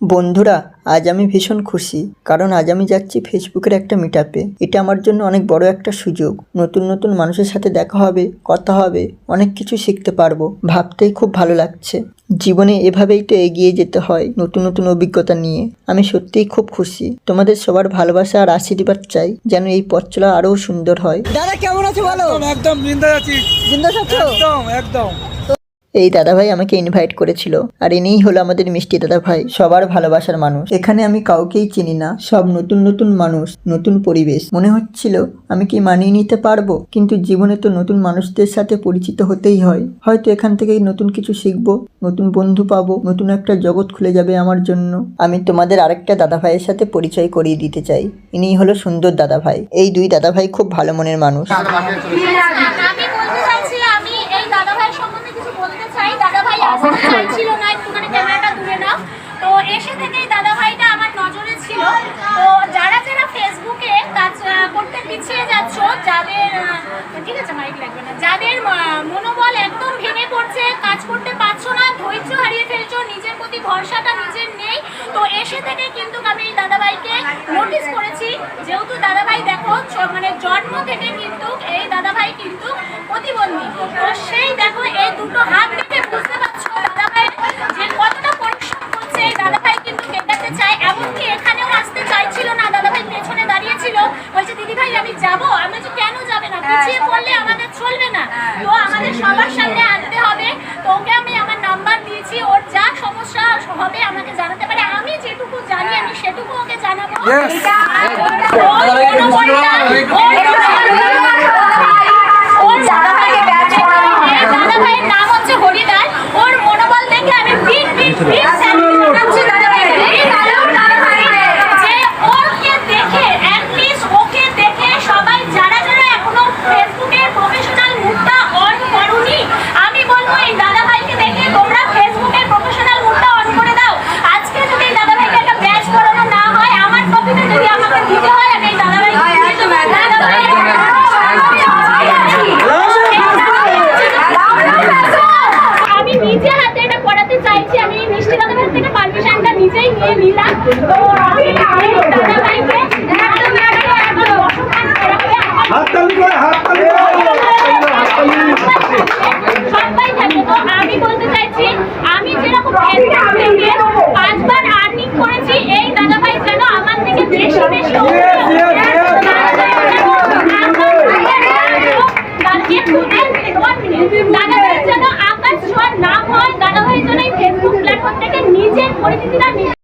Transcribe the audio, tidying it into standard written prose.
বন্ধুরা, আজ আমি ভীষণ খুশি, কারণ আজ আমি যাচ্ছি ফেসবুকের একটা মিটআপে। এটা আমার জন্য অনেক বড় একটা সুযোগ। নতুন নতুন মানুষের সাথে দেখা হবে, কথা হবে, অনেক কিছু শিখতে পারবো। ভাবতেই খুব ভালো লাগছে। জীবনে এভাবেই তো এগিয়ে যেতে হয়, নতুন নতুন অভিজ্ঞতা নিয়ে। আমি সত্যিই খুব খুশি। তোমাদের সবার ভালোবাসা আর আশীর্বাদ চাই, যেন এই পথ চলা আরও সুন্দর হয়। দাদা কেমন আছো বলো? একদম বিন্দাস আছি। বিন্দাস আছো? একদম। এই দাদাভাই আমাকে ইনভাইট করেছিল, আর ইনিই হলো আমাদের মিষ্টি দাদাভাই, সবার ভালোবাসার মানুষ। এখানে আমি কাউকেই চিনি না, সব নতুন নতুন মানুষ, নতুন পরিবেশ। মনে হচ্ছিল আমি কি মানিয়ে নিতে পারবো, কিন্তু জীবনে তো নতুন মানুষদের সাথে পরিচিত হতেই হয়। হয়তো এখান থেকেই নতুন কিছু শিখবো, নতুন বন্ধু পাবো, নতুন একটা জগৎ খুলে যাবে আমার জন্য। আমি তোমাদের আরেকটা দাদাভাইয়ের সাথে পরিচয় করিয়ে দিতে চাই। ইনিই হলো সুন্দর দাদাভাই। এই দুই দাদাভাই খুব ভালো মনের মানুষ। চাইছিল না একটুখানি ক্যামেরাটা দূরে নাও, তো এসে থেকেই দাদাভাইটা আমার নজরে ছিল। তো যারা যারা ফেসবুকে কাজ করতে পিছিয়ে যাচ্ছ, যাদের ঠিক আছে মাইক লাগবে না, যাদের মনোবল একদম ভেঙে পড়ছে, কাজ করতে পারছো না, ধৈর্য হারিয়ে ফেলছো, নিজের প্রতি ভরসাটা নিজের নেই, তো এসে থেকে কিন্তু আমি এই দাদাভাইকে নোটিস করেছি। যেহেতু দাদাভাই দেখো মানে জন্ম থেকে কিন্তু এই দাদাভাই কিন্তু প্রতিবন্ধী, তো সেই দেখো এই দুটো হাত দেখে বুঝতে পারছো দাদাভাই যে কতটা পরিশ্রম করছে। এই দাদাভাই কিন্তু মেটাতে চায়, এমনকি এখানেও আসতে চাইছিল না। দাদাভাই পেছনে দাঁড়িয়েছিল, বলছে দিদি ভাই আমি যাবো। আমি বলছি কেন যাবে না, পিছিয়ে পড়লে আমাদের চলবে না, তো আমাদের সবার সামনে আনতে হবে। তো ওকে আমি আমার নাম্বার দিয়েছি, ওর যা সমস্যা হবে আমাকে জানাতে পারে। আমি যেটুকু জানি আমি সেটুকু ওকে জানাবো। দাদাভাইয়ের নাম হচ্ছে হরিদাস। ওর মনোবল দেখে আমি ওকে দেখে সবাই যারা যারা এখনো ফেসবুকের প্রফেশনাল মুডটা অন করোনি, আমি বলবো এই দাদাভাইকে দেখে তোমরা ফেসবুকের প্রফেশনাল মুডটা অন করে দাও। আজকে যদি এই দাদাভাইকে একটা ব্যাচ করানো না হয়, আমার কপিটা যদি আমাকে দিতে হয়, আমি এই দাদাভাইকে আমি নিজে হাতে এটা করাতে চাইছি। আমি মিষ্টি দাদাভাই থেকে পারমিশনটা নিজেই নিয়ে নিলাম। তো আমি দাদাভাইকে হাততালি করে